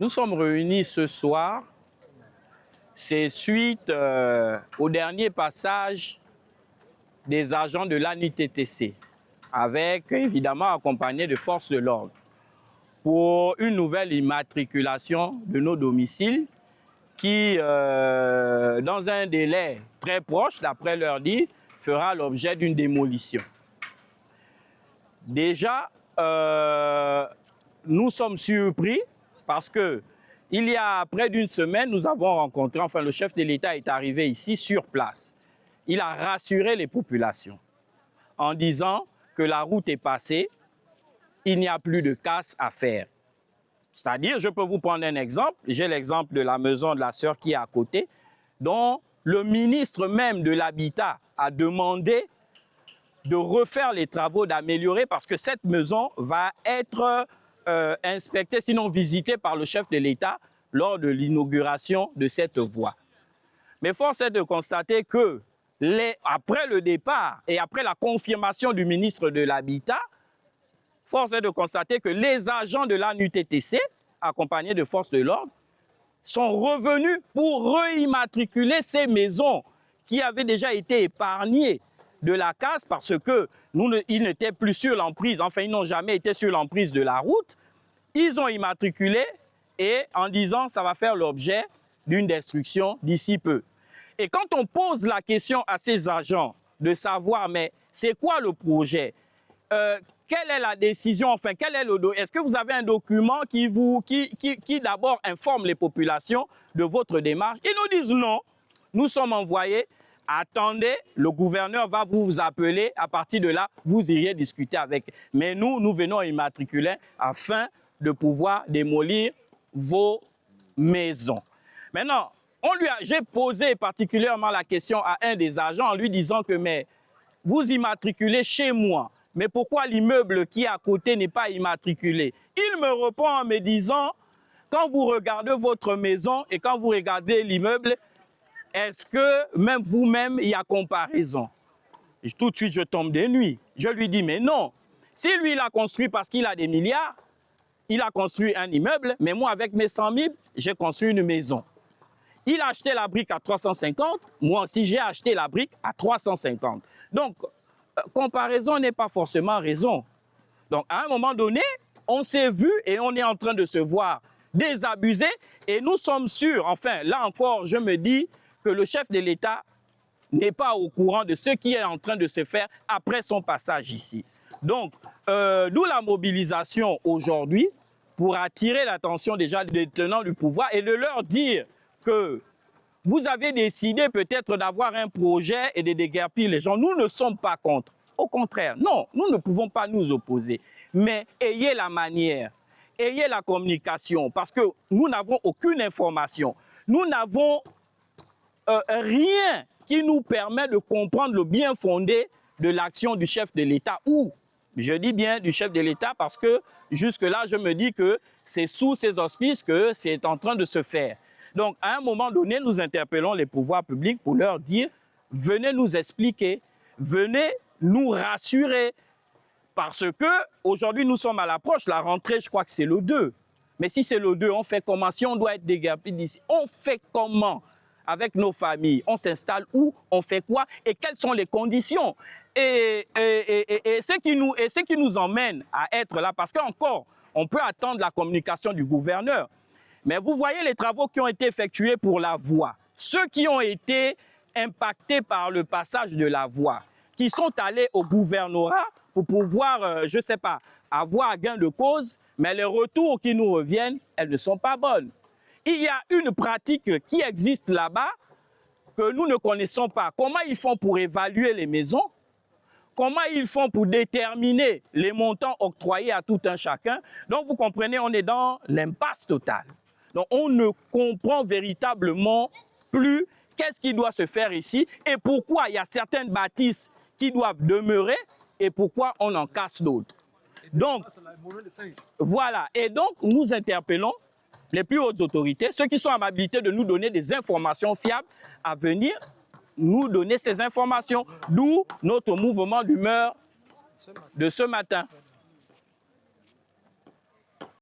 Nous sommes réunis ce soir. C'est suite au dernier passage des agents de l'ANUTTC, avec évidemment accompagné de forces de l'ordre, pour une nouvelle immatriculation de nos domiciles qui, dans un délai très proche, d'après leur dit, fera l'objet d'une démolition. Déjà, nous sommes surpris parce que il y a près d'une semaine, nous avons rencontré, enfin le chef de l'État est arrivé ici sur place. Il a rassuré les populations en disant que la route est passée, il n'y a plus de casse à faire. C'est-à-dire, je peux vous prendre un exemple, j'ai l'exemple de la maison de la sœur qui est à côté, dont le ministre même de l'Habitat a demandé de refaire les travaux, d'améliorer, parce que cette maison va être inspectée, sinon visitée par le chef de l'État lors de l'inauguration de cette voie. Mais force est de constater que après le départ et après la confirmation du ministre de l'Habitat, force est de constater que les agents de l'ANUTTC, accompagnés de forces de l'ordre, sont revenus pour réimmatriculer ces maisons qui avaient déjà été épargnées de la casse parce que ils n'étaient plus sur l'emprise, enfin ils n'ont jamais été sur l'emprise de la route. Ils ont immatriculé et en disant ça va faire l'objet d'une destruction d'ici peu. Et quand on pose la question à ces agents de savoir mais c'est quoi le projet, quelle est la décision, enfin quel est est-ce que vous avez un document qui d'abord informe les populations de votre démarche? Ils nous disent non, nous sommes envoyés. Attendez, le gouverneur va vous appeler. À partir de là, vous iriez discuter avec. Mais nous venons immatriculer afin de pouvoir démolir vos maisons. Maintenant, j'ai posé particulièrement la question à un des agents en lui disant que mais vous immatriculez chez moi, mais pourquoi l'immeuble qui est à côté n'est pas immatriculé? Il me répond en me disant, quand vous regardez votre maison et quand vous regardez l'immeuble, est-ce que même vous-même, il y a comparaison? Et tout de suite, je tombe des nuits. Je lui dis, mais non. Si lui, il a construit parce qu'il a des milliards, il a construit un immeuble, mais moi, avec mes 100 000, j'ai construit une maison. Il a acheté la brique à 350, moi aussi, j'ai acheté la brique à 350. Donc, comparaison n'est pas forcément raison. Donc, à un moment donné, on s'est vu et on est en train de se voir désabusé et nous sommes sûrs, enfin, là encore, je me dis, que le chef de l'État n'est pas au courant de ce qui est en train de se faire après son passage ici. Donc, d'où la mobilisation aujourd'hui pour attirer l'attention déjà des tenants du pouvoir et de leur dire que vous avez décidé peut-être d'avoir un projet et de déguerpir les gens. Nous ne sommes pas contre. Au contraire, non, nous ne pouvons pas nous opposer. Mais ayez la manière, ayez la communication parce que nous n'avons aucune information. Nous n'avons rien qui nous permet de comprendre le bien fondé de l'action du chef de l'État ou, je dis bien du chef de l'État parce que jusque-là, je me dis que c'est sous ses auspices que c'est en train de se faire. Donc, à un moment donné, nous interpellons les pouvoirs publics pour leur dire, venez nous expliquer, venez nous rassurer parce que aujourd'hui, nous sommes à l'approche, la rentrée, je crois que c'est le 2. Mais si c'est le 2, on fait comment? Si on doit être déguerpi d'ici, on fait comment? Avec nos familles, on s'installe où, on fait quoi et quelles sont les conditions et ce qui nous emmène à être là, parce qu'encore, on peut attendre la communication du gouverneur. Mais vous voyez les travaux qui ont été effectués pour la voie, ceux qui ont été impactés par le passage de la voie, qui sont allés au gouvernorat pour pouvoir, je ne sais pas, avoir gain de cause, mais les retours qui nous reviennent, elles ne sont pas bonnes. Il y a une pratique qui existe là-bas que nous ne connaissons pas. Comment ils font pour évaluer les maisons? Comment ils font pour déterminer les montants octroyés à tout un chacun? Donc, vous comprenez, on est dans l'impasse totale. Donc, on ne comprend véritablement plus qu'est-ce qui doit se faire ici et pourquoi il y a certaines bâtisses qui doivent demeurer et pourquoi on en casse d'autres. Donc, voilà. Et donc, nous interpellons les plus hautes autorités, ceux qui sont en habilité de nous donner des informations fiables à venir nous donner ces informations, d'où notre mouvement d'humeur de ce matin.